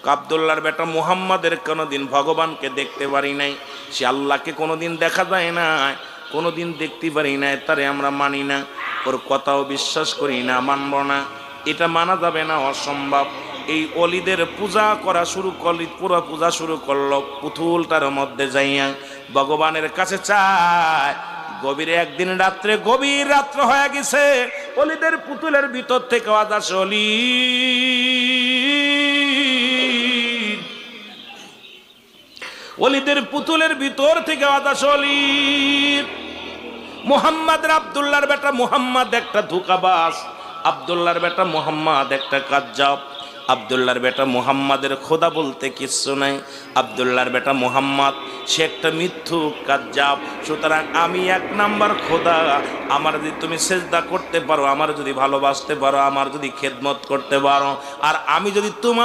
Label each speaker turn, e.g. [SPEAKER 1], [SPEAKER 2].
[SPEAKER 1] আব্দুল্লাহর বেটা মুহাম্মাদের কোনোদিন ভগবানকে দেখতে পারি নাই, সে আল্লাহকে কোনোদিন দেখা যায় না, কোনোদিন দেখতে পারি না, তারে আমরা মানি না, ওর কথাও বিশ্বাস করি না, মানব না, এটা মানা যাবে না, অসম্ভব। এই অলিদের পূজা করা শুরু করলি, পুরো পূজা শুরু করলো পুতুলটার মধ্যে যাইয়া ভগবানের কাছে চায়। গভীরে একদিন রাত্রে, গভীর রাত্র হয়ে গেছে, অলিদের পুতুলের ভিতর থেকে আওয়াজ আসে, অলি অলিদের পুতুলের ভিতর থেকে আওয়াজ আসে, অলি মুহাম্মদ আব্দুল্লাহর বেটা মুহাম্মদ একটা ধোঁকাবাজ, আব্দুল্লাহর বেটা মুহাম্মদ একটা কাজ্জাব, আব্দুল্লাহর বেটা মুহাম্মাদের খোদা বলতে কিচ্ছু নাই, আব্দুল্লাহর বেটা মুহাম্মদ সে একটা মিথ্যুক কাজ্জাব। সুতরাং আমি এক নাম্বার খোদা, আমার যদি তুমি সেজদা করতে পারো, আমার যদি ভালোবাসতে পারো, আমার যদি খেদমত করতে পারো, আর আমি যদি তোমার